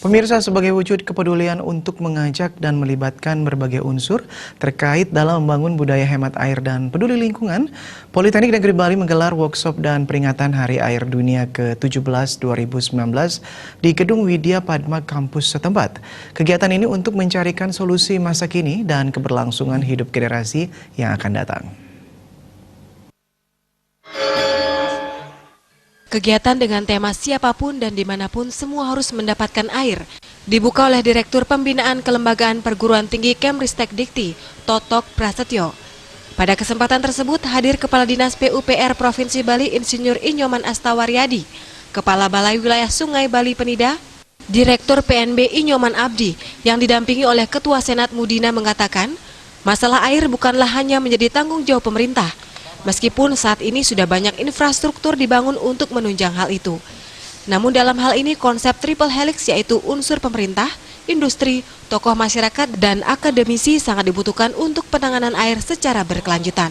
Pemirsa, sebagai wujud kepedulian untuk mengajak dan melibatkan berbagai unsur terkait dalam membangun budaya hemat air dan peduli lingkungan, Politeknik Negeri Bali menggelar workshop dan peringatan Hari Air Dunia ke-17 2019 di Gedung Widya Padma kampus setempat. Kegiatan ini untuk mencarikan solusi masa kini dan keberlangsungan hidup generasi yang akan datang. Kegiatan dengan tema siapapun dan dimanapun semua harus mendapatkan air dibuka oleh Direktur Pembinaan Kelembagaan Perguruan Tinggi Kemristek Dikti, Totok Prasetyo. Pada kesempatan tersebut hadir Kepala Dinas PUPR Provinsi Bali Insinyur Inyoman Astawaryadi, Kepala Balai Wilayah Sungai Bali Penida, Direktur PNB Inyoman Abdi yang didampingi oleh Ketua Senat Mudina mengatakan, masalah air bukanlah hanya menjadi tanggung jawab pemerintah, meskipun saat ini sudah banyak infrastruktur dibangun untuk menunjang hal itu. Namun dalam hal ini konsep triple helix yaitu unsur pemerintah, industri, tokoh masyarakat, dan akademisi sangat dibutuhkan untuk penanganan air secara berkelanjutan.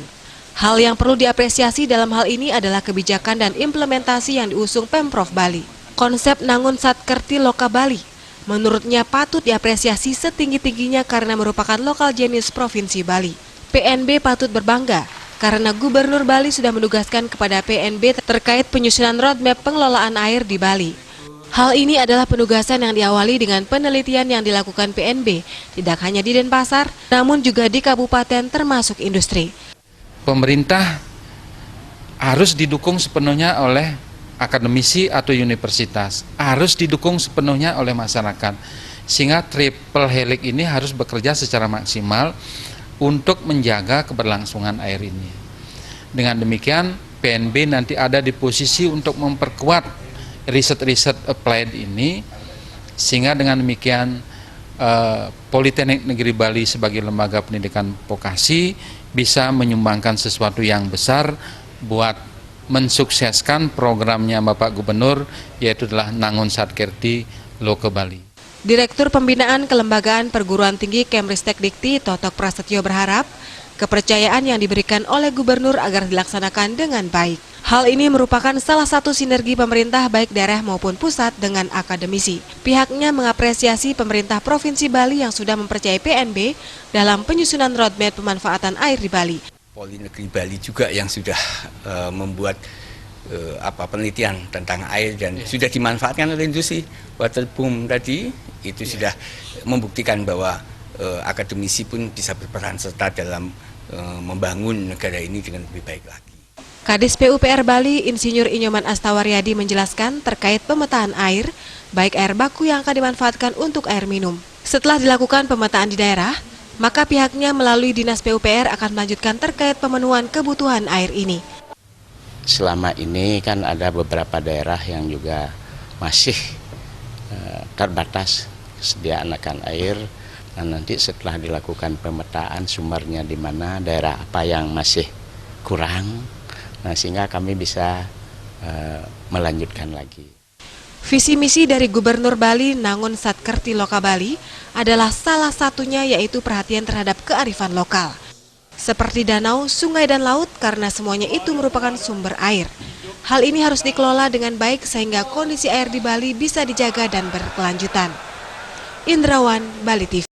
Hal yang perlu diapresiasi dalam hal ini adalah kebijakan dan implementasi yang diusung Pemprov Bali. Konsep Nangun Satkerti Loka Bali menurutnya patut diapresiasi setinggi-tingginya karena merupakan lokal jenis Provinsi Bali. PNB patut berbangga karena Gubernur Bali sudah menugaskan kepada PNB terkait penyusunan roadmap pengelolaan air di Bali. Hal ini adalah penugasan yang diawali dengan penelitian yang dilakukan PNB, tidak hanya di Denpasar, namun juga di kabupaten termasuk industri. Pemerintah harus didukung sepenuhnya oleh akademisi atau universitas, harus didukung sepenuhnya oleh masyarakat, sehingga triple helix ini harus bekerja secara maksimal untuk menjaga keberlangsungan air ini. Dengan demikian, PNB nanti ada di posisi untuk memperkuat riset-riset applied ini, sehingga dengan demikian Politeknik Negeri Bali sebagai lembaga pendidikan vokasi bisa menyumbangkan sesuatu yang besar buat mensukseskan programnya Bapak Gubernur, yaitu adalah Nangun Satkerti Loka Bali. Direktur Pembinaan Kelembagaan Perguruan Tinggi Kemristek Dikti, Totok Prasetyo berharap kepercayaan yang diberikan oleh Gubernur agar dilaksanakan dengan baik. Hal ini merupakan salah satu sinergi pemerintah baik daerah maupun pusat dengan akademisi. Pihaknya mengapresiasi pemerintah Provinsi Bali yang sudah mempercayai PNB dalam penyusunan roadmap pemanfaatan air di Bali. Poli Negeri Bali juga yang sudah membuat penelitian tentang air dan sudah dimanfaatkan oleh industri. Waterboom tadi itu sudah membuktikan bahwa akademisi pun bisa berperan serta dalam membangun negara ini dengan lebih baik lagi. Kadis PUPR Bali Insinyur Inyoman Astawaryadi menjelaskan terkait pemetaan air, baik air baku yang akan dimanfaatkan untuk air minum. Setelah dilakukan pemetaan di daerah, maka pihaknya melalui Dinas PUPR akan melanjutkan terkait pemenuhan kebutuhan air ini. Selama ini kan ada beberapa daerah yang juga masih terbatas kesediaan akan air, dan nanti setelah dilakukan pemetaan sumbernya di mana, daerah apa yang masih kurang, nah sehingga kami bisa melanjutkan lagi. Visi misi dari Gubernur Bali Nangun Satkerti Loka Bali adalah salah satunya yaitu perhatian terhadap kearifan lokal. Seperti danau, sungai, dan laut karena semuanya itu merupakan sumber air. Hal ini harus dikelola dengan baik sehingga kondisi air di Bali bisa dijaga dan berkelanjutan. Indrawan, Bali TV.